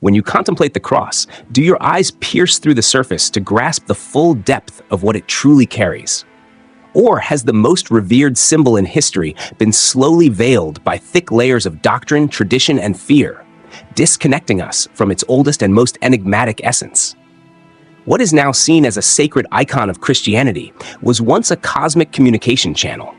When you contemplate the cross, do your eyes pierce through the surface to grasp the full depth of what it truly carries? Or has the most revered symbol in history been slowly veiled by thick layers of doctrine, tradition, and fear, disconnecting us from its oldest and most enigmatic essence? What is now seen as a sacred icon of Christianity was once a cosmic communication channel,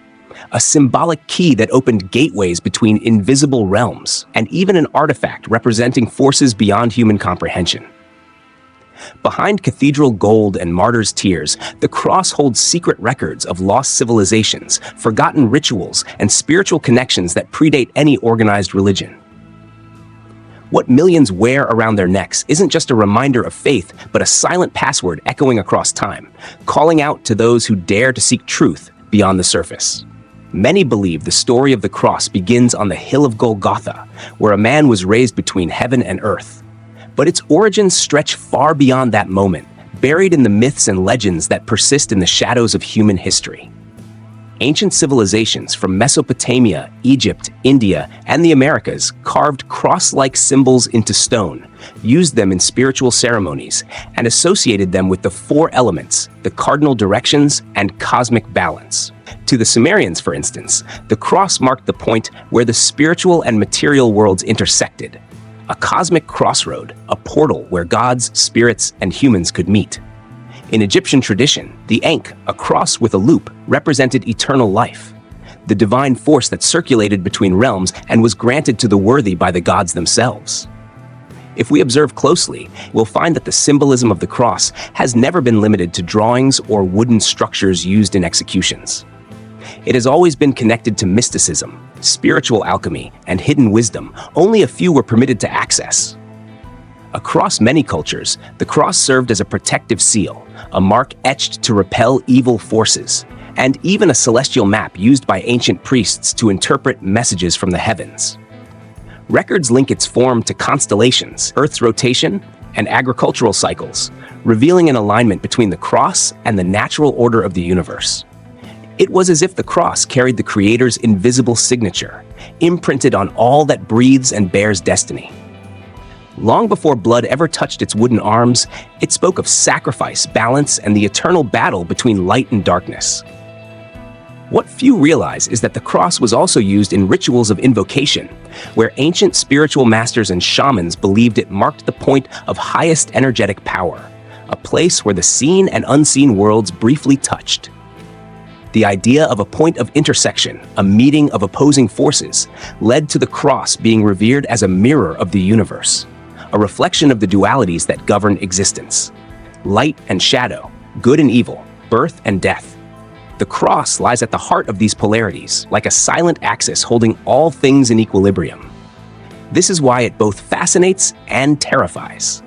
a symbolic key that opened gateways between invisible realms, and even an artifact representing forces beyond human comprehension. Behind cathedral gold and martyrs' tears, the cross holds secret records of lost civilizations, forgotten rituals, and spiritual connections that predate any organized religion. What millions wear around their necks isn't just a reminder of faith, but a silent password echoing across time, calling out to those who dare to seek truth beyond the surface. Many believe the story of the cross begins on the hill of Golgotha, where a man was raised between heaven and earth. But its origins stretch far beyond that moment, buried in the myths and legends that persist in the shadows of human history. Ancient civilizations from Mesopotamia, Egypt, India, and the Americas carved cross-like symbols into stone, used them in spiritual ceremonies, and associated them with the four elements, the cardinal directions, and cosmic balance. To the Sumerians, for instance, the cross marked the point where the spiritual and material worlds intersected, a cosmic crossroad, a portal where gods, spirits, and humans could meet. In Egyptian tradition, the Ankh, a cross with a loop, represented eternal life, the divine force that circulated between realms and was granted to the worthy by the gods themselves. If we observe closely, we'll find that the symbolism of the cross has never been limited to drawings or wooden structures used in executions. It has always been connected to mysticism, spiritual alchemy, and hidden wisdom only a few were permitted to access. Across many cultures, the cross served as a protective seal, a mark etched to repel evil forces, and even a celestial map used by ancient priests to interpret messages from the heavens. Records link its form to constellations, Earth's rotation, and agricultural cycles, revealing an alignment between the cross and the natural order of the universe. It was as if the cross carried the Creator's invisible signature, imprinted on all that breathes and bears destiny. Long before blood ever touched its wooden arms, it spoke of sacrifice, balance, and the eternal battle between light and darkness. What few realize is that the cross was also used in rituals of invocation, where ancient spiritual masters and shamans believed it marked the point of highest energetic power, a place where the seen and unseen worlds briefly touched. The idea of a point of intersection, a meeting of opposing forces, led to the cross being revered as a mirror of the universe, a reflection of the dualities that govern existence: light and shadow, good and evil, birth and death. The cross lies at the heart of these polarities, like a silent axis holding all things in equilibrium. This is why it both fascinates and terrifies.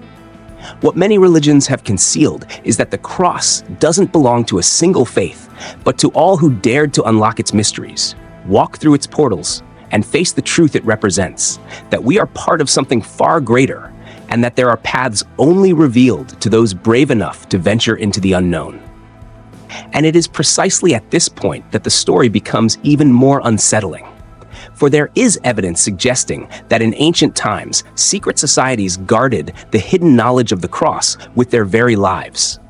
What many religions have concealed is that the cross doesn't belong to a single faith, but to all who dared to unlock its mysteries, walk through its portals, and face the truth it represents, that we are part of something far greater, and that there are paths only revealed to those brave enough to venture into the unknown. And it is precisely at this point that the story becomes even more unsettling. For there is evidence suggesting that in ancient times, secret societies guarded the hidden knowledge of the cross with their very lives.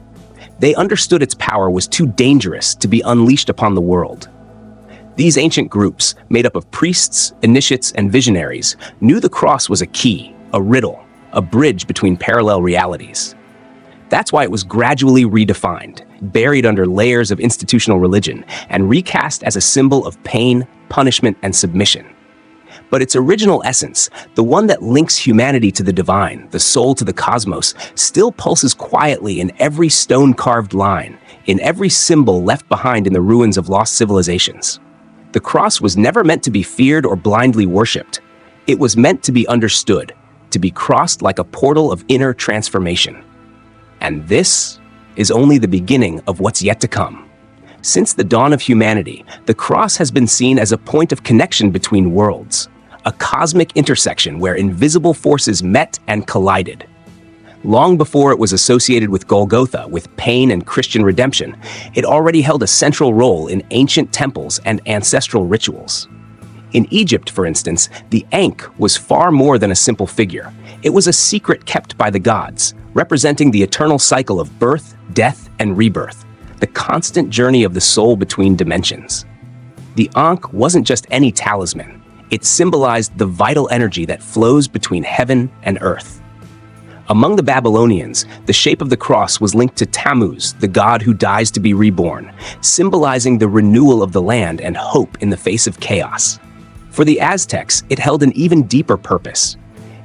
They understood its power was too dangerous to be unleashed upon the world. These ancient groups, made up of priests, initiates, and visionaries, knew the cross was a key, a riddle, a bridge between parallel realities. That's why it was gradually redefined, buried under layers of institutional religion, and recast as a symbol of pain, punishment, and submission. But its original essence, the one that links humanity to the divine, the soul to the cosmos, still pulses quietly in every stone-carved line, in every symbol left behind in the ruins of lost civilizations. The cross was never meant to be feared or blindly worshipped. It was meant to be understood, to be crossed like a portal of inner transformation. And this is only the beginning of what's yet to come. Since the dawn of humanity, the cross has been seen as a point of connection between worlds, a cosmic intersection where invisible forces met and collided. Long before it was associated with Golgotha, with pain and Christian redemption, it already held a central role in ancient temples and ancestral rituals. In Egypt, for instance, the Ankh was far more than a simple figure. It was a secret kept by the gods, representing the eternal cycle of birth, death, and rebirth, the constant journey of the soul between dimensions. The Ankh wasn't just any talisman. It symbolized the vital energy that flows between heaven and earth. Among the Babylonians, the shape of the cross was linked to Tammuz, the god who dies to be reborn, symbolizing the renewal of the land and hope in the face of chaos. For the Aztecs, it held an even deeper purpose.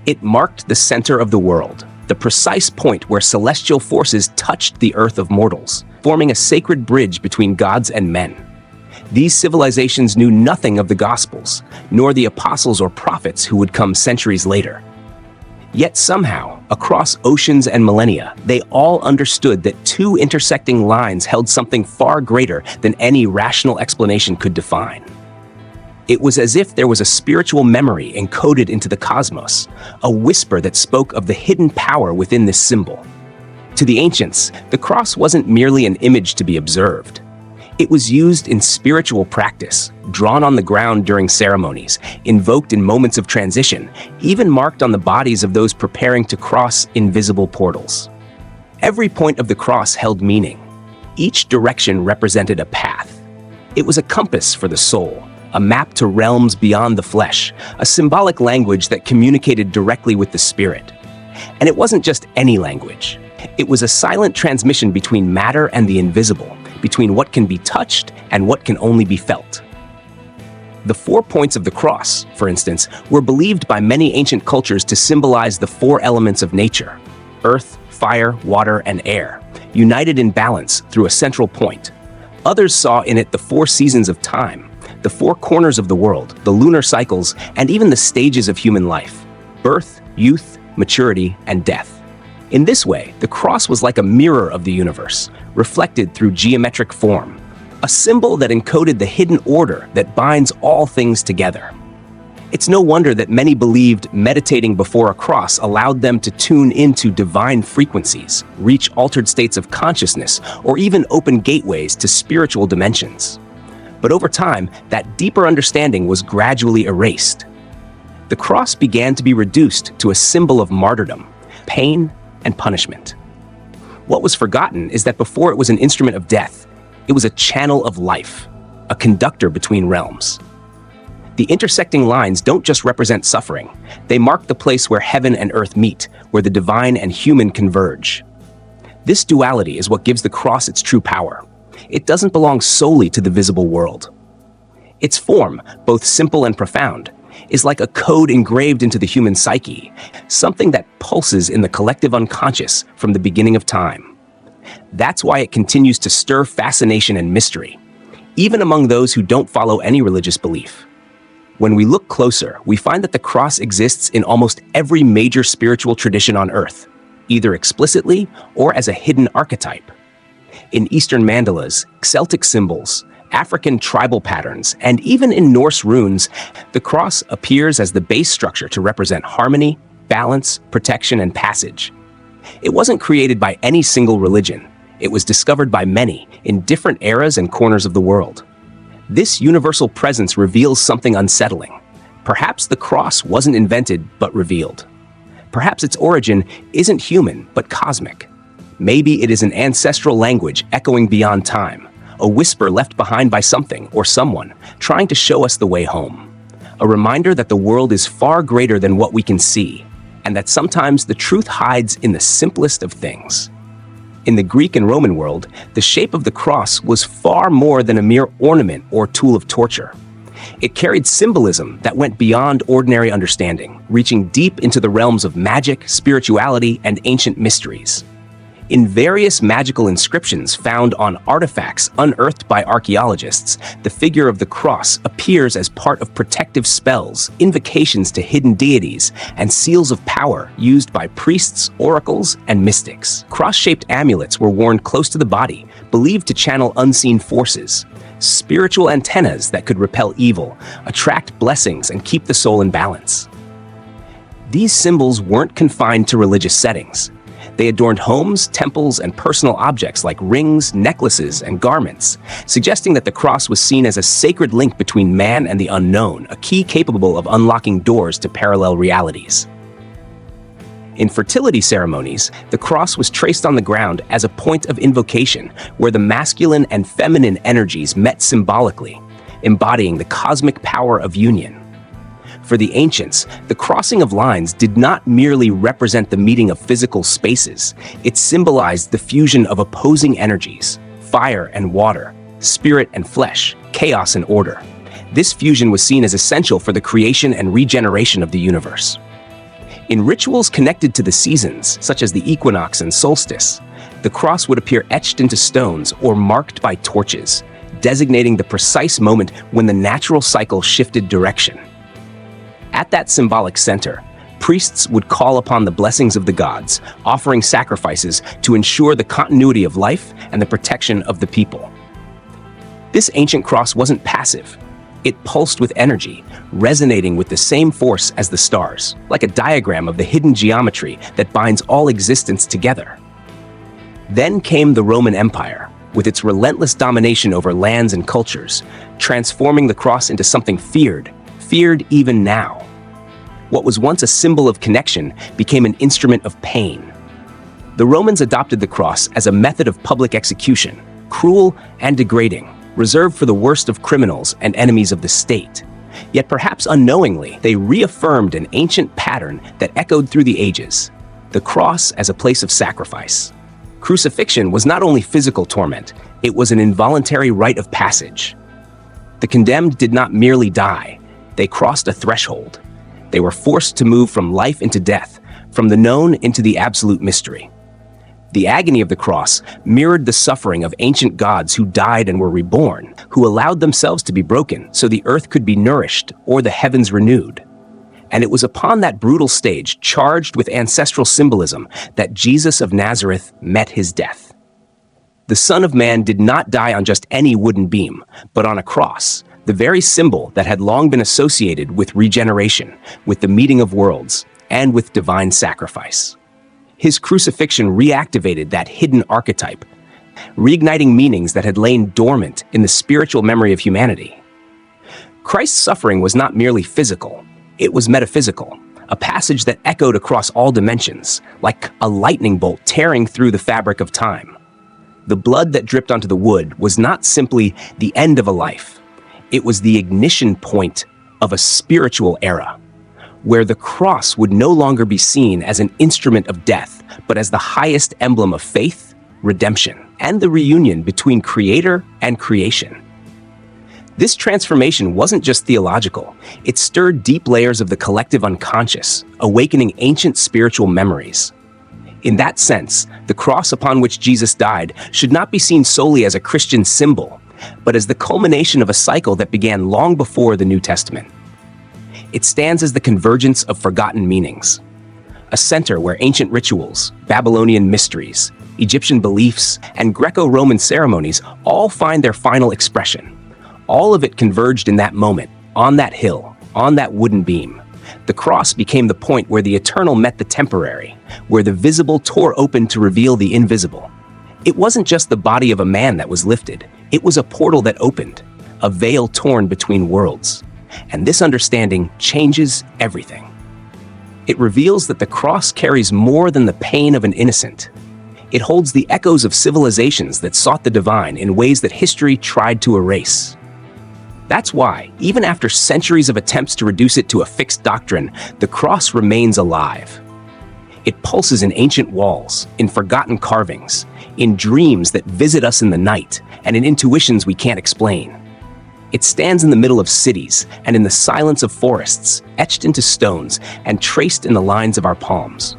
It marked the center of the world, the precise point where celestial forces touched the earth of mortals, forming a sacred bridge between gods and men. These civilizations knew nothing of the Gospels, nor the apostles or prophets who would come centuries later. Yet somehow, across oceans and millennia, they all understood that two intersecting lines held something far greater than any rational explanation could define. It was as if there was a spiritual memory encoded into the cosmos, a whisper that spoke of the hidden power within this symbol. To the ancients, the cross wasn't merely an image to be observed. It was used in spiritual practice, drawn on the ground during ceremonies, invoked in moments of transition, even marked on the bodies of those preparing to cross invisible portals. Every point of the cross held meaning. Each direction represented a path. It was a compass for the soul, a map to realms beyond the flesh, a symbolic language that communicated directly with the spirit. And it wasn't just any language. It was a silent transmission between matter and the invisible, between what can be touched and what can only be felt. The 4 points of the cross, for instance, were believed by many ancient cultures to symbolize the 4 elements of nature: earth, fire, water, and air, united in balance through a central point. Others saw in it the 4 seasons of time, the 4 corners of the world, the lunar cycles, and even the stages of human life: birth, youth, maturity, and death. In this way, the cross was like a mirror of the universe, reflected through geometric form, a symbol that encoded the hidden order that binds all things together. It's no wonder that many believed meditating before a cross allowed them to tune into divine frequencies, reach altered states of consciousness, or even open gateways to spiritual dimensions. But over time, that deeper understanding was gradually erased. The cross began to be reduced to a symbol of martyrdom, pain, and punishment. What was forgotten is that before it was an instrument of death, it was a channel of life, a conductor between realms. The intersecting lines don't just represent suffering, they mark the place where heaven and earth meet, where the divine and human converge. This duality is what gives the cross its true power. It doesn't belong solely to the visible world. Its form, both simple and profound, is like a code engraved into the human psyche, something that pulses in the collective unconscious from the beginning of time. That's why it continues to stir fascination and mystery, even among those who don't follow any religious belief. When we look closer, we find that the cross exists in almost every major spiritual tradition on Earth, either explicitly or as a hidden archetype. In Eastern mandalas, Celtic symbols, African tribal patterns, and even in Norse runes, the cross appears as the base structure to represent harmony, balance, protection, and passage. It wasn't created by any single religion. It was discovered by many in different eras and corners of the world. This universal presence reveals something unsettling. Perhaps the cross wasn't invented but revealed. Perhaps its origin isn't human but cosmic. Maybe it is an ancestral language echoing beyond time, a whisper left behind by something or someone trying to show us the way home. A reminder that the world is far greater than what we can see, and that sometimes the truth hides in the simplest of things. In the Greek and Roman world, the shape of the cross was far more than a mere ornament or tool of torture. It carried symbolism that went beyond ordinary understanding, reaching deep into the realms of magic, spirituality, and ancient mysteries. In various magical inscriptions found on artifacts unearthed by archaeologists, the figure of the cross appears as part of protective spells, invocations to hidden deities, and seals of power used by priests, oracles, and mystics. Cross-shaped amulets were worn close to the body, believed to channel unseen forces, spiritual antennas that could repel evil, attract blessings, and keep the soul in balance. These symbols weren't confined to religious settings. They adorned homes, temples, and personal objects like rings, necklaces, and garments, suggesting that the cross was seen as a sacred link between man and the unknown, a key capable of unlocking doors to parallel realities. In fertility ceremonies, the cross was traced on the ground as a point of invocation where the masculine and feminine energies met symbolically, embodying the cosmic power of union. For the ancients, the crossing of lines did not merely represent the meeting of physical spaces, it symbolized the fusion of opposing energies, fire and water, spirit and flesh, chaos and order. This fusion was seen as essential for the creation and regeneration of the universe. In rituals connected to the seasons, such as the equinox and solstice, the cross would appear etched into stones or marked by torches, designating the precise moment when the natural cycle shifted direction. At that symbolic center, priests would call upon the blessings of the gods, offering sacrifices to ensure the continuity of life and the protection of the people. This ancient cross wasn't passive. It pulsed with energy, resonating with the same force as the stars, like a diagram of the hidden geometry that binds all existence together. Then came the Roman Empire, with its relentless domination over lands and cultures, transforming the cross into something feared even now. What was once a symbol of connection became an instrument of pain. The Romans adopted the cross as a method of public execution, cruel and degrading, reserved for the worst of criminals and enemies of the state. Yet perhaps unknowingly, they reaffirmed an ancient pattern that echoed through the ages: the cross as a place of sacrifice. Crucifixion was not only physical torment, it was an involuntary rite of passage. The condemned did not merely die, they crossed a threshold. They were forced to move from life into death, from the known into the absolute mystery. The agony of the cross mirrored the suffering of ancient gods who died and were reborn, who allowed themselves to be broken so the earth could be nourished or the heavens renewed. And it was upon that brutal stage, charged with ancestral symbolism, that Jesus of Nazareth met his death. The Son of Man did not die on just any wooden beam, but on a cross, the very symbol that had long been associated with regeneration, with the meeting of worlds, and with divine sacrifice. His crucifixion reactivated that hidden archetype, reigniting meanings that had lain dormant in the spiritual memory of humanity. Christ's suffering was not merely physical, it was metaphysical, a passage that echoed across all dimensions, like a lightning bolt tearing through the fabric of time. The blood that dripped onto the wood was not simply the end of a life, it was the ignition point of a spiritual era, where the cross would no longer be seen as an instrument of death, but as the highest emblem of faith, redemption, and the reunion between Creator and creation. This transformation wasn't just theological, it stirred deep layers of the collective unconscious, awakening ancient spiritual memories. In that sense, the cross upon which Jesus died should not be seen solely as a Christian symbol, but as the culmination of a cycle that began long before the New Testament. It stands as the convergence of forgotten meanings, a center where ancient rituals, Babylonian mysteries, Egyptian beliefs, and Greco-Roman ceremonies all find their final expression. All of it converged in that moment, on that hill, on that wooden beam. The cross became the point where the eternal met the temporary, where the visible tore open to reveal the invisible. It wasn't just the body of a man that was lifted, it was a portal that opened, a veil torn between worlds. And this understanding changes everything. It reveals that the cross carries more than the pain of an innocent. It holds the echoes of civilizations that sought the divine in ways that history tried to erase. That's why, even after centuries of attempts to reduce it to a fixed doctrine, the cross remains alive. It pulses in ancient walls, in forgotten carvings, in dreams that visit us in the night, and in intuitions we can't explain. It stands in the middle of cities and in the silence of forests, etched into stones and traced in the lines of our palms.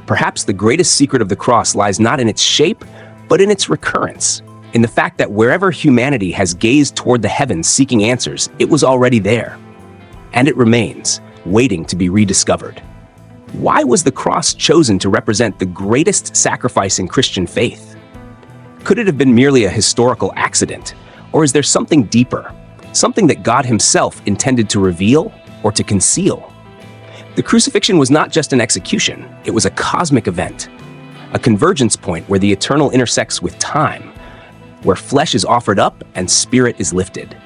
Perhaps the greatest secret of the cross lies not in its shape, but in its recurrence, in the fact that wherever humanity has gazed toward the heavens seeking answers, it was already there. And it remains, waiting to be rediscovered. Why was the cross chosen to represent the greatest sacrifice in Christian faith? Could it have been merely a historical accident? Or is there something deeper, something that God himself intended to reveal or to conceal? The crucifixion was not just an execution, it was a cosmic event, a convergence point where the eternal intersects with time, where flesh is offered up and spirit is lifted.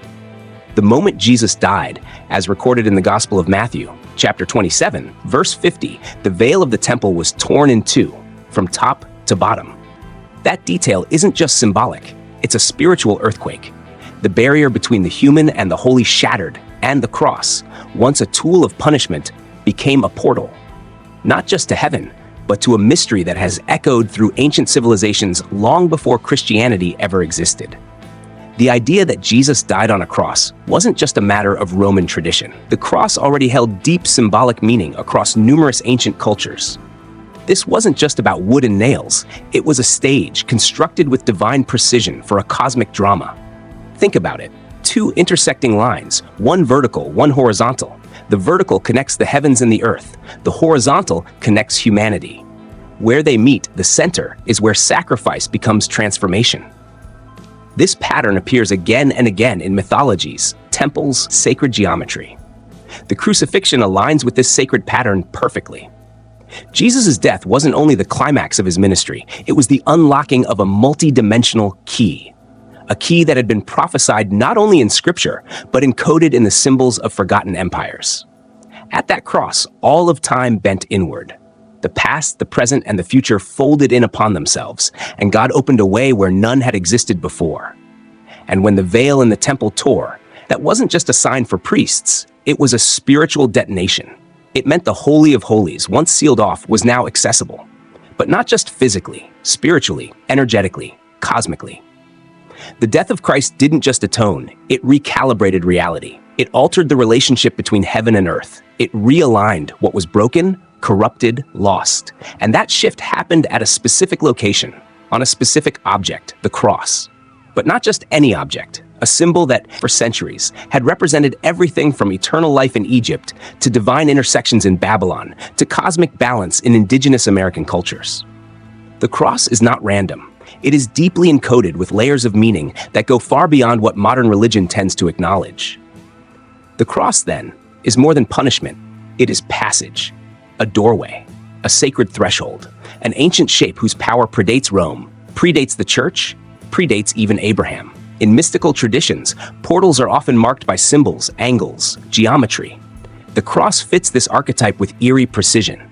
The moment Jesus died, as recorded in the Gospel of Matthew, chapter 27, verse 50, the veil of the temple was torn in two, from top to bottom. That detail isn't just symbolic, it's a spiritual earthquake. The barrier between the human and the holy shattered, and the cross, once a tool of punishment, became a portal. Not just to heaven, but to a mystery that has echoed through ancient civilizations long before Christianity ever existed. The idea that Jesus died on a cross wasn't just a matter of Roman tradition. The cross already held deep symbolic meaning across numerous ancient cultures. This wasn't just about wood and nails, it was a stage constructed with divine precision for a cosmic drama. Think about it. Two intersecting lines, one vertical, one horizontal. The vertical connects the heavens and the earth. The horizontal connects humanity. Where they meet, the center, is where sacrifice becomes transformation. This pattern appears again and again in mythologies, temples, sacred geometry. The crucifixion aligns with this sacred pattern perfectly. Jesus' death wasn't only the climax of his ministry, it was the unlocking of a multi-dimensional key. A key that had been prophesied not only in Scripture, but encoded in the symbols of forgotten empires. At that cross, all of time bent inward. The past, the present, and the future folded in upon themselves, and God opened a way where none had existed before. And when the veil in the temple tore, that wasn't just a sign for priests, it was a spiritual detonation. It meant the Holy of Holies, once sealed off, was now accessible. But not just physically, spiritually, energetically, cosmically. The death of Christ didn't just atone, it recalibrated reality. It altered the relationship between heaven and earth. It realigned what was broken, corrupted, lost. And that shift happened at a specific location, on a specific object, the cross. But not just any object, a symbol that, for centuries, had represented everything from eternal life in Egypt to divine intersections in Babylon to cosmic balance in indigenous American cultures. The cross is not random. It is deeply encoded with layers of meaning that go far beyond what modern religion tends to acknowledge. The cross, then, is more than punishment. It is passage, a doorway, a sacred threshold, an ancient shape whose power predates Rome, predates the church, predates even Abraham. In mystical traditions, portals are often marked by symbols, angles, geometry. The cross fits this archetype with eerie precision.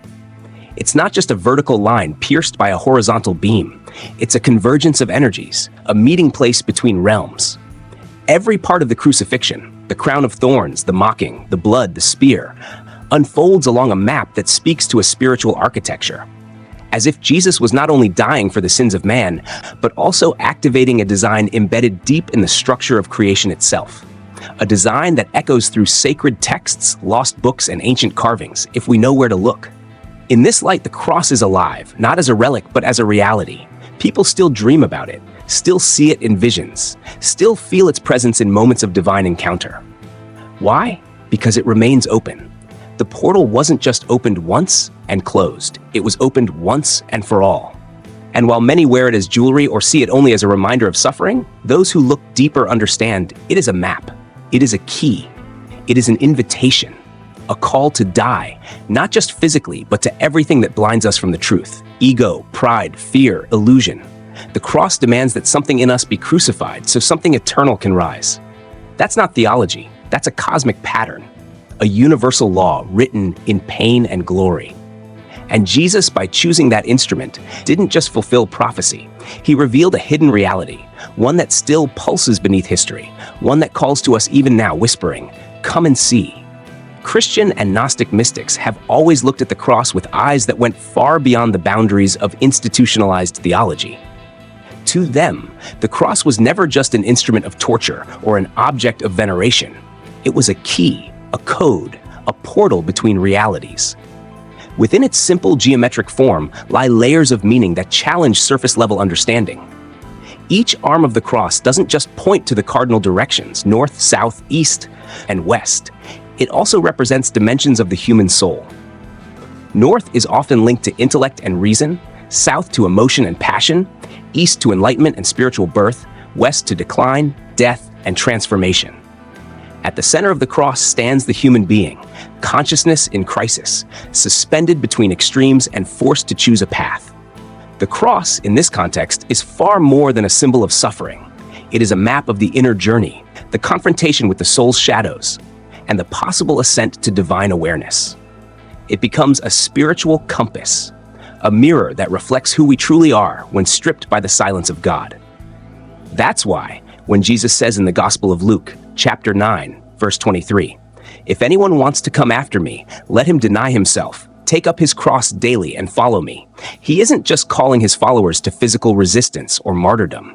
It's not just a vertical line pierced by a horizontal beam. It's a convergence of energies, a meeting place between realms. Every part of the crucifixion, the crown of thorns, the mocking, the blood, the spear, unfolds along a map that speaks to a spiritual architecture. As if Jesus was not only dying for the sins of man, but also activating a design embedded deep in the structure of creation itself. A design that echoes through sacred texts, lost books, and ancient carvings, if we know where to look. In this light, the cross is alive, not as a relic, but as a reality. People still dream about it, still see it in visions, still feel its presence in moments of divine encounter. Why? Because it remains open. The portal wasn't just opened once and closed. It was opened once and for all. And while many wear it as jewelry or see it only as a reminder of suffering, those who look deeper understand it is a map. It is a key. It is an invitation. A call to die, not just physically, but to everything that blinds us from the truth. Ego, pride, fear, illusion. The cross demands that something in us be crucified so something eternal can rise. That's not theology. That's a cosmic pattern. A universal law written in pain and glory. And Jesus, by choosing that instrument, didn't just fulfill prophecy. He revealed a hidden reality, one that still pulses beneath history, one that calls to us even now, whispering, "Come and see." Christian and Gnostic mystics have always looked at the cross with eyes that went far beyond the boundaries of institutionalized theology. To them, the cross was never just an instrument of torture or an object of veneration. It was a key, a code, a portal between realities. Within its simple geometric form lie layers of meaning that challenge surface-level understanding. Each arm of the cross doesn't just point to the cardinal directions, north, south, east, and west. It also represents dimensions of the human soul. North is often linked to intellect and reason, south to emotion and passion, east to enlightenment and spiritual birth, west to decline, death, and transformation. At the center of the cross stands the human being, consciousness in crisis, suspended between extremes and forced to choose a path. The cross, in this context, is far more than a symbol of suffering. It is a map of the inner journey, the confrontation with the soul's shadows, and the possible ascent to divine awareness. It becomes a spiritual compass, a mirror that reflects who we truly are when stripped by the silence of God. That's why, when Jesus says in the Gospel of Luke, chapter 9, verse 23, "If anyone wants to come after me, let him deny himself, take up his cross daily and follow me," he isn't just calling his followers to physical resistance or martyrdom.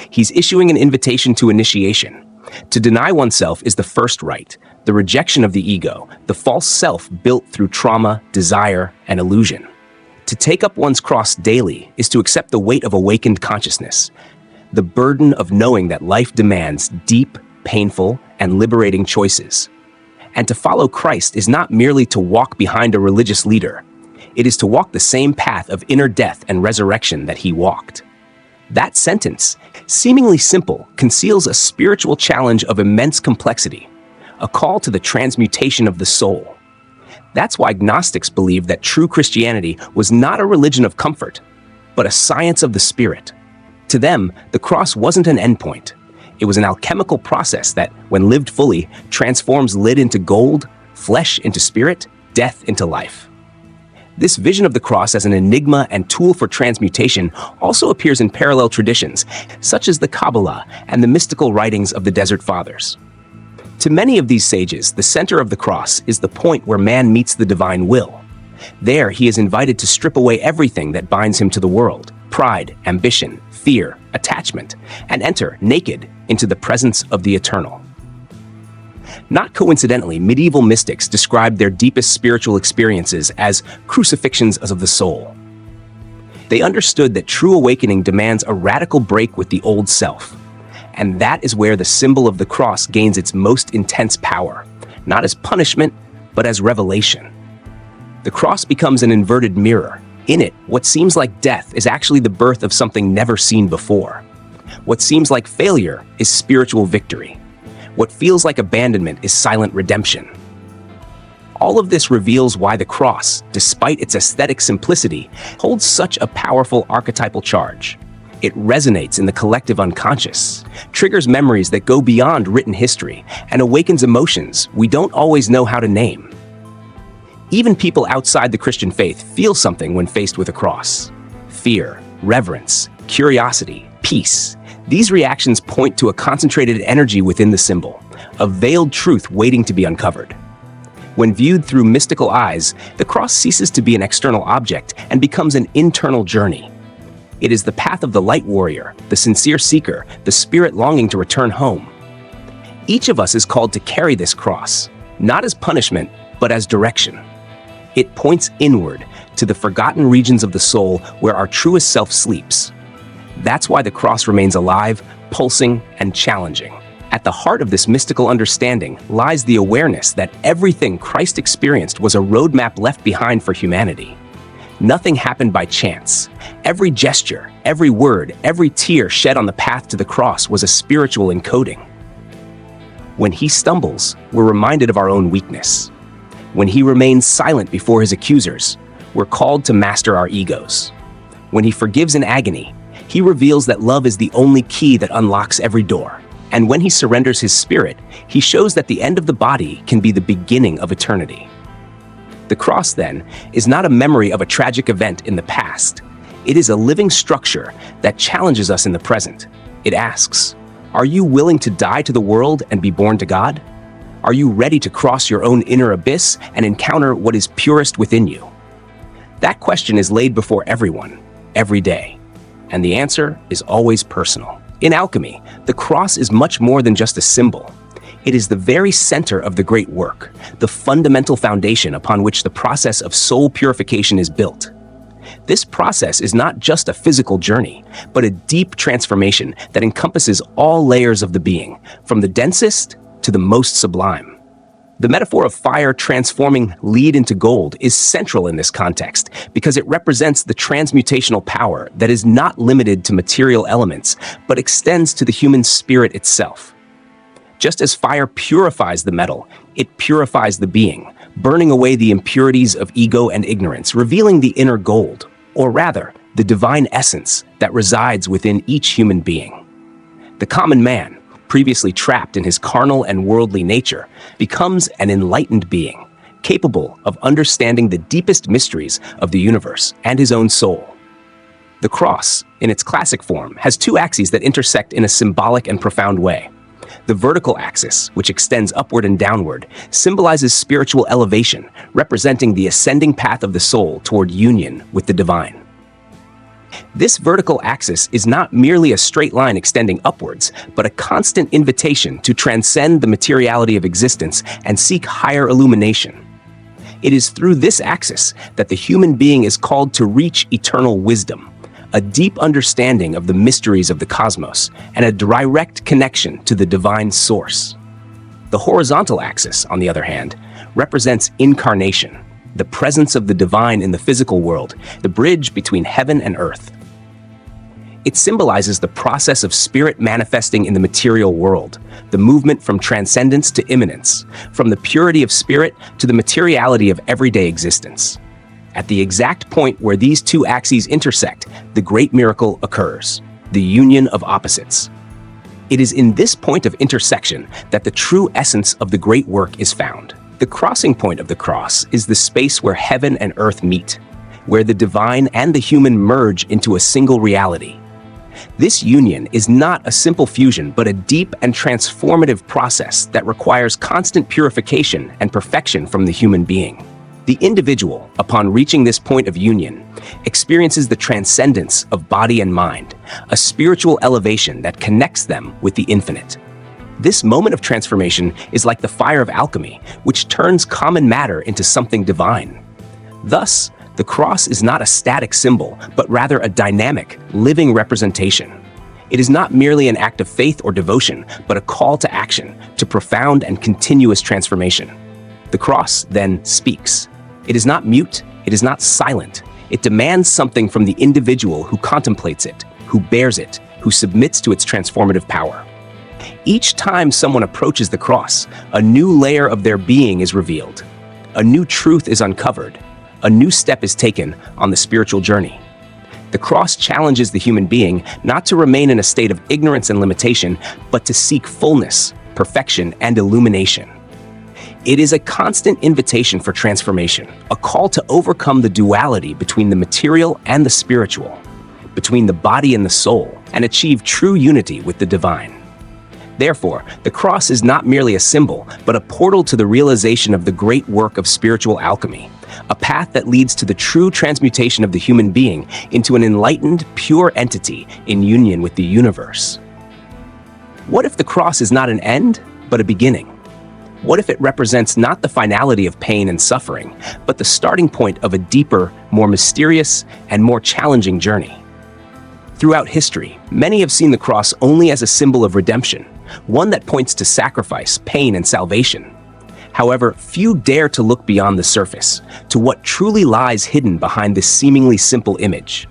He's issuing an invitation to initiation. To deny oneself is the first rite, the rejection of the ego, the false self built through trauma, desire, and illusion. To take up one's cross daily is to accept the weight of awakened consciousness, the burden of knowing that life demands deep, painful, and liberating choices. And to follow Christ is not merely to walk behind a religious leader. It is to walk the same path of inner death and resurrection that he walked. That sentence, seemingly simple, conceals a spiritual challenge of immense complexity, a call to the transmutation of the soul. That's why Gnostics believed that true Christianity was not a religion of comfort, but a science of the spirit. To them, the cross wasn't an endpoint. It was an alchemical process that, when lived fully, transforms lead into gold, flesh into spirit, death into life. This vision of the cross as an enigma and tool for transmutation also appears in parallel traditions, such as the Kabbalah and the mystical writings of the Desert Fathers. To many of these sages, the center of the cross is the point where man meets the divine will. There, he is invited to strip away everything that binds him to the world: pride, ambition, fear, attachment, and enter, naked, into the presence of the eternal. Not coincidentally, medieval mystics described their deepest spiritual experiences as crucifixions of the soul. They understood that true awakening demands a radical break with the old self. And that is where the symbol of the cross gains its most intense power, not as punishment, but as revelation. The cross becomes an inverted mirror. In it, what seems like death is actually the birth of something never seen before. What seems like failure is spiritual victory. What feels like abandonment is silent redemption. All of this reveals why the cross, despite its aesthetic simplicity, holds such a powerful archetypal charge. It resonates in the collective unconscious, triggers memories that go beyond written history, and awakens emotions we don't always know how to name. Even people outside the Christian faith feel something when faced with a cross: fear, reverence, curiosity, peace. These reactions point to a concentrated energy within the symbol, a veiled truth waiting to be uncovered. When viewed through mystical eyes, the cross ceases to be an external object and becomes an internal journey. It is the path of the light warrior, the sincere seeker, the spirit longing to return home. Each of us is called to carry this cross, not as punishment, but as direction. It points inward to the forgotten regions of the soul where our truest self sleeps. That's why the cross remains alive, pulsing, and challenging. At the heart of this mystical understanding lies the awareness that everything Christ experienced was a roadmap left behind for humanity. Nothing happened by chance. Every gesture, every word, every tear shed on the path to the cross was a spiritual encoding. When he stumbles, we're reminded of our own weakness. When he remains silent before his accusers, we're called to master our egos. When he forgives in agony, he reveals that love is the only key that unlocks every door. And when he surrenders his spirit, he shows that the end of the body can be the beginning of eternity. The cross, then, is not a memory of a tragic event in the past. It is a living structure that challenges us in the present. It asks, are you willing to die to the world and be born to God? Are you ready to cross your own inner abyss and encounter what is purest within you? That question is laid before everyone, every day. And the answer is always personal. In alchemy, the cross is much more than just a symbol. It is the very center of the great work, the fundamental foundation upon which the process of soul purification is built. This process is not just a physical journey, but a deep transformation that encompasses all layers of the being, from the densest to the most sublime. The metaphor of fire transforming lead into gold is central in this context because it represents the transmutational power that is not limited to material elements, but extends to the human spirit itself. Just as fire purifies the metal, it purifies the being, burning away the impurities of ego and ignorance, revealing the inner gold, or rather, the divine essence that resides within each human being. The common man, previously trapped in his carnal and worldly nature, becomes an enlightened being, capable of understanding the deepest mysteries of the universe and his own soul. The cross, in its classic form, has two axes that intersect in a symbolic and profound way. The vertical axis, which extends upward and downward, symbolizes spiritual elevation, representing the ascending path of the soul toward union with the divine. This vertical axis is not merely a straight line extending upwards, but a constant invitation to transcend the materiality of existence and seek higher illumination. It is through this axis that the human being is called to reach eternal wisdom, a deep understanding of the mysteries of the cosmos, and a direct connection to the divine source. The horizontal axis, on the other hand, represents incarnation, the presence of the divine in the physical world, the bridge between heaven and earth. It symbolizes the process of spirit manifesting in the material world, the movement from transcendence to immanence, from the purity of spirit to the materiality of everyday existence. At the exact point where these two axes intersect, the great miracle occurs, the union of opposites. It is in this point of intersection that the true essence of the great work is found. The crossing point of the cross is the space where heaven and earth meet, where the divine and the human merge into a single reality. This union is not a simple fusion, but a deep and transformative process that requires constant purification and perfection from the human being. The individual, upon reaching this point of union, experiences the transcendence of body and mind, a spiritual elevation that connects them with the infinite. This moment of transformation is like the fire of alchemy, which turns common matter into something divine. Thus, the cross is not a static symbol, but rather a dynamic, living representation. It is not merely an act of faith or devotion, but a call to action, to profound and continuous transformation. The cross, then, speaks. It is not mute, it is not silent. It demands something from the individual who contemplates it, who bears it, who submits to its transformative power. Each time someone approaches the cross, a new layer of their being is revealed. A new truth is uncovered. A new step is taken on the spiritual journey. The cross challenges the human being not to remain in a state of ignorance and limitation, but to seek fullness, perfection, and illumination. It is a constant invitation for transformation, a call to overcome the duality between the material and the spiritual, between the body and the soul, and achieve true unity with the divine. Therefore, the cross is not merely a symbol, but a portal to the realization of the great work of spiritual alchemy, a path that leads to the true transmutation of the human being into an enlightened, pure entity in union with the universe. What if the cross is not an end, but a beginning? What if it represents not the finality of pain and suffering, but the starting point of a deeper, more mysterious, and more challenging journey? Throughout history, many have seen the cross only as a symbol of redemption, one that points to sacrifice, pain, and salvation. However, few dare to look beyond the surface, to what truly lies hidden behind this seemingly simple image.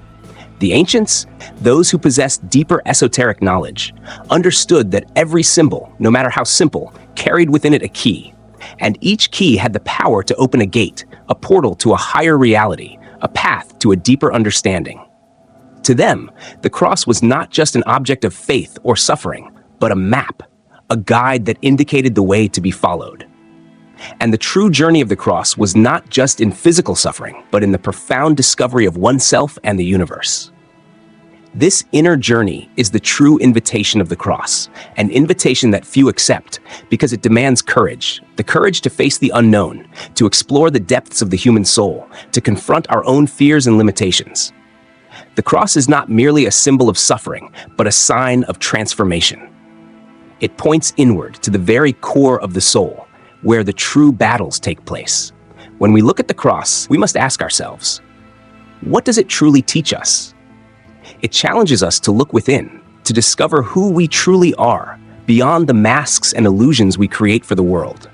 The ancients, those who possessed deeper esoteric knowledge, understood that every symbol, no matter how simple, carried within it a key, and each key had the power to open a gate, a portal to a higher reality, a path to a deeper understanding. To them, the cross was not just an object of faith or suffering, but a map, a guide that indicated the way to be followed. And the true journey of the cross was not just in physical suffering, but in the profound discovery of oneself and the universe. This inner journey is the true invitation of the cross, an invitation that few accept because it demands courage, the courage to face the unknown, to explore the depths of the human soul, to confront our own fears and limitations. The cross is not merely a symbol of suffering, but a sign of transformation. It points inward to the very core of the soul, where the true battles take place. When we look at the cross, we must ask ourselves, what does it truly teach us? It challenges us to look within, to discover who we truly are, beyond the masks and illusions we create for the world.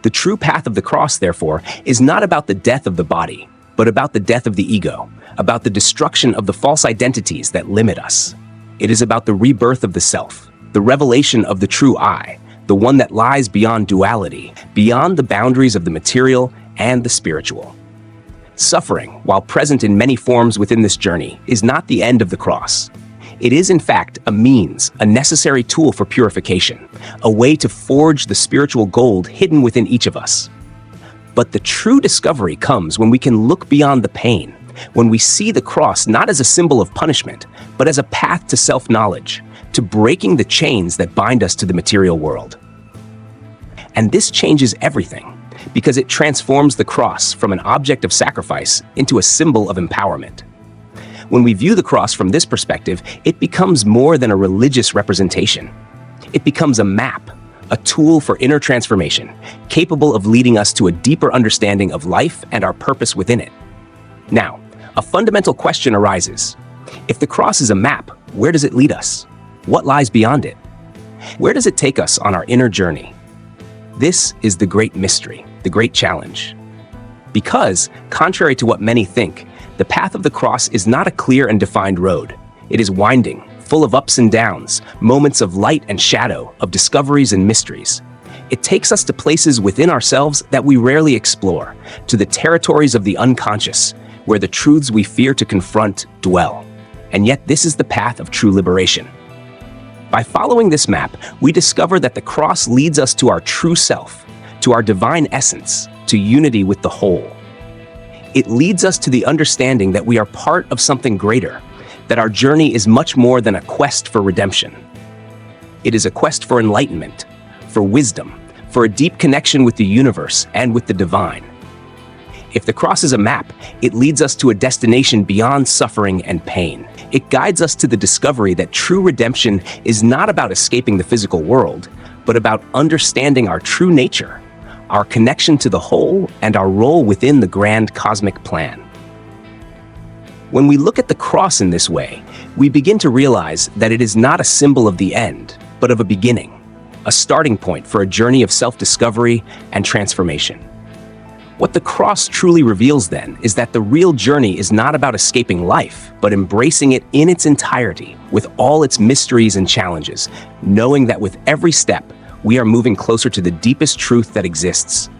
The true path of the cross, therefore, is not about the death of the body, but about the death of the ego, about the destruction of the false identities that limit us. It is about the rebirth of the self, the revelation of the true I, the one that lies beyond duality, beyond the boundaries of the material and the spiritual. Suffering, while present in many forms within this journey, is not the end of the cross. It is, in fact, a means, a necessary tool for purification, a way to forge the spiritual gold hidden within each of us. But the true discovery comes when we can look beyond the pain, when we see the cross not as a symbol of punishment, but as a path to self-knowledge, to breaking the chains that bind us to the material world. And this changes everything, because it transforms the cross from an object of sacrifice into a symbol of empowerment. When we view the cross from this perspective, it becomes more than a religious representation. It becomes a map, a tool for inner transformation, capable of leading us to a deeper understanding of life and our purpose within it. Now, a fundamental question arises. If the cross is a map, where does it lead us? What lies beyond it? Where does it take us on our inner journey? This is the great mystery, the great challenge. Because, contrary to what many think, the path of the cross is not a clear and defined road. It is winding, full of ups and downs, moments of light and shadow, of discoveries and mysteries. It takes us to places within ourselves that we rarely explore, to the territories of the unconscious, where the truths we fear to confront dwell. And yet this is the path of true liberation. By following this map, we discover that the cross leads us to our true self, to our divine essence, to unity with the whole. It leads us to the understanding that we are part of something greater, that our journey is much more than a quest for redemption. It is a quest for enlightenment, for wisdom, for a deep connection with the universe and with the divine. If the cross is a map, it leads us to a destination beyond suffering and pain. It guides us to the discovery that true redemption is not about escaping the physical world, but about understanding our true nature, our connection to the whole, and our role within the grand cosmic plan. When we look at the cross in this way, we begin to realize that it is not a symbol of the end, but of a beginning, a starting point for a journey of self-discovery and transformation. What the cross truly reveals then is that the real journey is not about escaping life, but embracing it in its entirety, with all its mysteries and challenges, knowing that with every step, we are moving closer to the deepest truth that exists.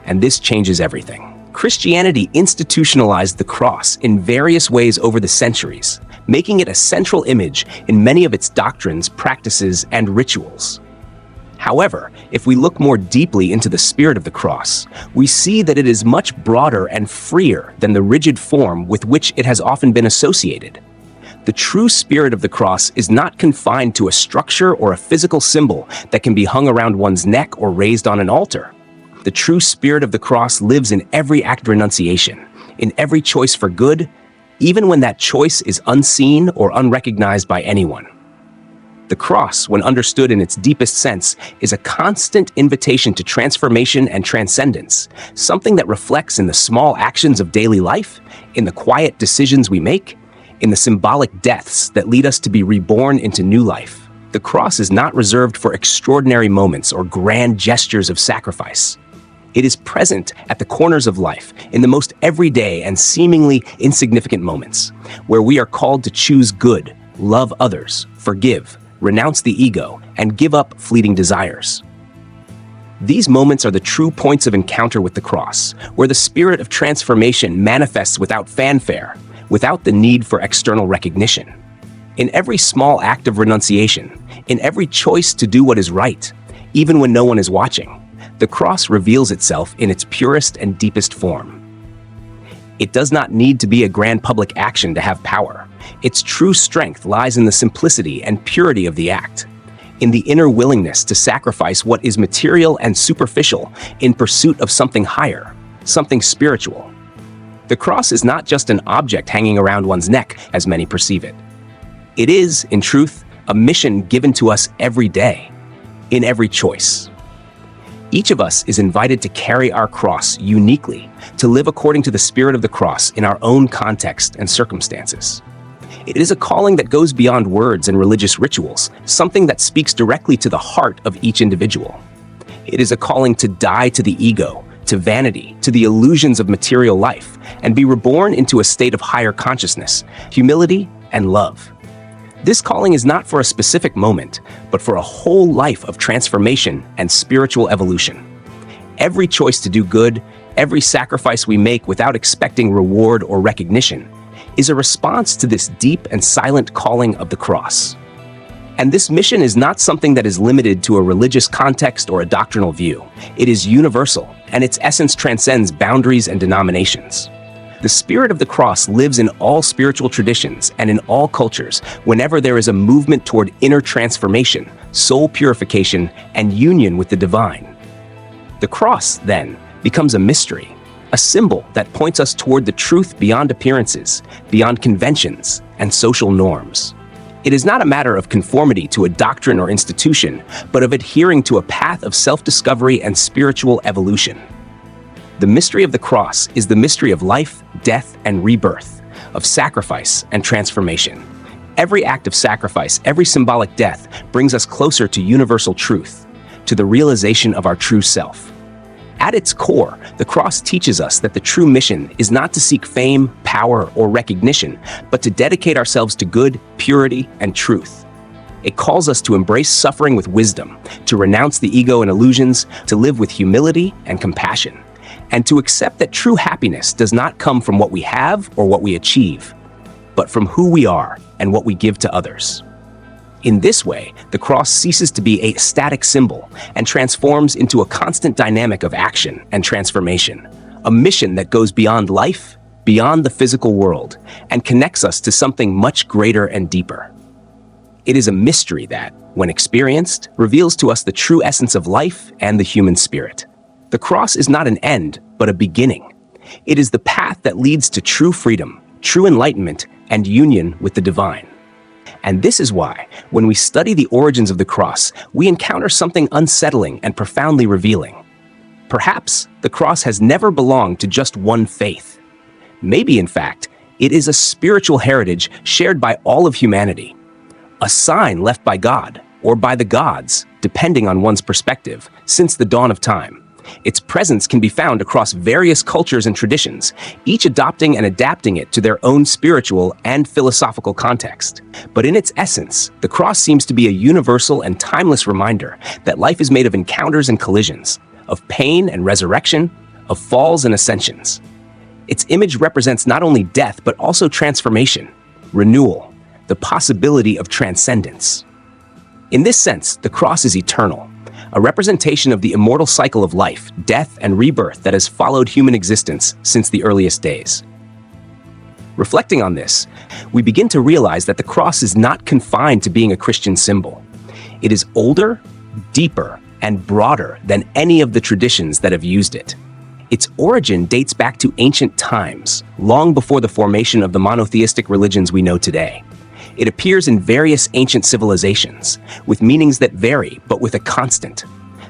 And this changes everything. Christianity institutionalized the cross in various ways over the centuries, making it a central image in many of its doctrines, practices, and rituals. However, if we look more deeply into the spirit of the cross, we see that it is much broader and freer than the rigid form with which it has often been associated. The true spirit of the cross is not confined to a structure or a physical symbol that can be hung around one's neck or raised on an altar. The true spirit of the cross lives in every act of renunciation, in every choice for good, even when that choice is unseen or unrecognized by anyone. The cross, when understood in its deepest sense, is a constant invitation to transformation and transcendence, something that reflects in the small actions of daily life, in the quiet decisions we make, in the symbolic deaths that lead us to be reborn into new life. The cross is not reserved for extraordinary moments or grand gestures of sacrifice. It is present at the corners of life, in the most everyday and seemingly insignificant moments, where we are called to choose good, love others, forgive, renounce the ego, and give up fleeting desires. These moments are the true points of encounter with the cross, where the spirit of transformation manifests without fanfare, without the need for external recognition. In every small act of renunciation, in every choice to do what is right, even when no one is watching, the cross reveals itself in its purest and deepest form. It does not need to be a grand public action to have power. Its true strength lies in the simplicity and purity of the act, in the inner willingness to sacrifice what is material and superficial in pursuit of something higher, something spiritual. The cross is not just an object hanging around one's neck, as many perceive it. It is, in truth, a mission given to us every day, in every choice. Each of us is invited to carry our cross uniquely, to live according to the spirit of the cross in our own context and circumstances. It is a calling that goes beyond words and religious rituals, something that speaks directly to the heart of each individual. It is a calling to die to the ego, to vanity, to the illusions of material life, and be reborn into a state of higher consciousness, humility, and love. This calling is not for a specific moment, but for a whole life of transformation and spiritual evolution. Every choice to do good, every sacrifice we make without expecting reward or recognition, is a response to this deep and silent calling of the cross. And this mission is not something that is limited to a religious context or a doctrinal view. It is universal and its essence transcends boundaries and denominations. The spirit of the cross lives in all spiritual traditions and in all cultures whenever there is a movement toward inner transformation, soul purification, and union with the divine. The cross, then, becomes a mystery, a symbol that points us toward the truth beyond appearances, beyond conventions, and social norms. It is not a matter of conformity to a doctrine or institution, but of adhering to a path of self-discovery and spiritual evolution. The mystery of the cross is the mystery of life, death, and rebirth, of sacrifice and transformation. Every act of sacrifice, every symbolic death, brings us closer to universal truth, to the realization of our true self. At its core, the cross teaches us that the true mission is not to seek fame, power, or recognition, but to dedicate ourselves to good, purity, and truth. It calls us to embrace suffering with wisdom, to renounce the ego and illusions, to live with humility and compassion, and to accept that true happiness does not come from what we have or what we achieve, but from who we are and what we give to others. In this way, the cross ceases to be a static symbol and transforms into a constant dynamic of action and transformation, a mission that goes beyond life, beyond the physical world, and connects us to something much greater and deeper. It is a mystery that, when experienced, reveals to us the true essence of life and the human spirit. The cross is not an end, but a beginning. It is the path that leads to true freedom, true enlightenment, and union with the divine. And this is why, when we study the origins of the cross, we encounter something unsettling and profoundly revealing. Perhaps the cross has never belonged to just one faith. Maybe, in fact, it is a spiritual heritage shared by all of humanity, a sign left by God, or by the gods, depending on one's perspective, since the dawn of time. Its presence can be found across various cultures and traditions, each adopting and adapting it to their own spiritual and philosophical context. But in its essence, the cross seems to be a universal and timeless reminder that life is made of encounters and collisions, of pain and resurrection, of falls and ascensions. Its image represents not only death, but also transformation, renewal, the possibility of transcendence. In this sense, the cross is eternal, a representation of the immortal cycle of life, death, and rebirth that has followed human existence since the earliest days. Reflecting on this, we begin to realize that the cross is not confined to being a Christian symbol. It is older, deeper, and broader than any of the traditions that have used it. Its origin dates back to ancient times, long before the formation of the monotheistic religions we know today. It appears in various ancient civilizations, with meanings that vary, but with a constant: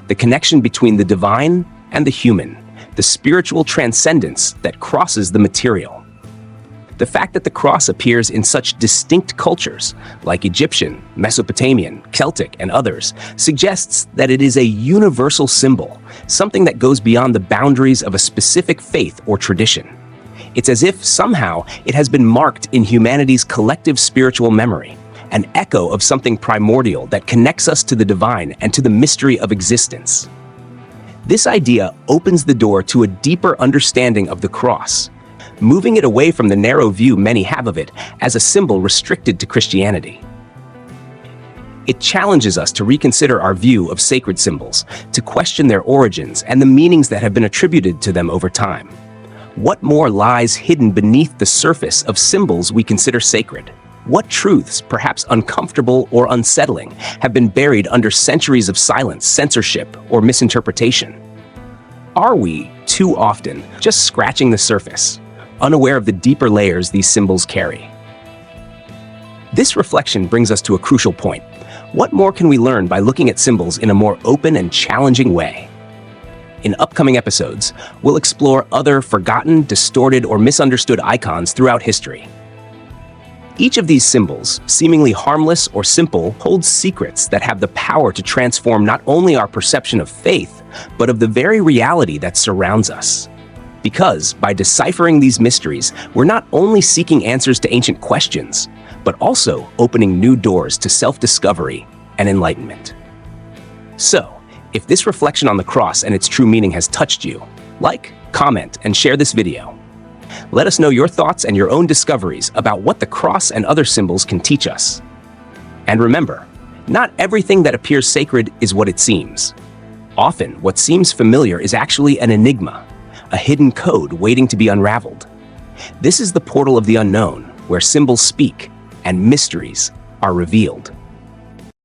the connection between the divine and the human, the spiritual transcendence that crosses the material. The fact that the cross appears in such distinct cultures, like Egyptian, Mesopotamian, Celtic, and others, suggests that it is a universal symbol, something that goes beyond the boundaries of a specific faith or tradition. It's as if somehow it has been marked in humanity's collective spiritual memory, an echo of something primordial that connects us to the divine and to the mystery of existence. This idea opens the door to a deeper understanding of the cross, moving it away from the narrow view many have of it as a symbol restricted to Christianity. It challenges us to reconsider our view of sacred symbols, to question their origins and the meanings that have been attributed to them over time. What more lies hidden beneath the surface of symbols we consider sacred? What truths, perhaps uncomfortable or unsettling, have been buried under centuries of silence, censorship, or misinterpretation? Are we, too often, just scratching the surface, unaware of the deeper layers these symbols carry? This reflection brings us to a crucial point. What more can we learn by looking at symbols in a more open and challenging way? In upcoming episodes, we'll explore other forgotten, distorted, or misunderstood icons throughout history. Each of these symbols, seemingly harmless or simple, holds secrets that have the power to transform not only our perception of faith, but of the very reality that surrounds us. Because, by deciphering these mysteries, we're not only seeking answers to ancient questions, but also opening new doors to self-discovery and enlightenment. So, if this reflection on the cross and its true meaning has touched you, like, comment, and share this video. Let us know your thoughts and your own discoveries about what the cross and other symbols can teach us. And remember, not everything that appears sacred is what it seems. Often, what seems familiar is actually an enigma, a hidden code waiting to be unraveled. This is the portal of the unknown, where symbols speak and mysteries are revealed.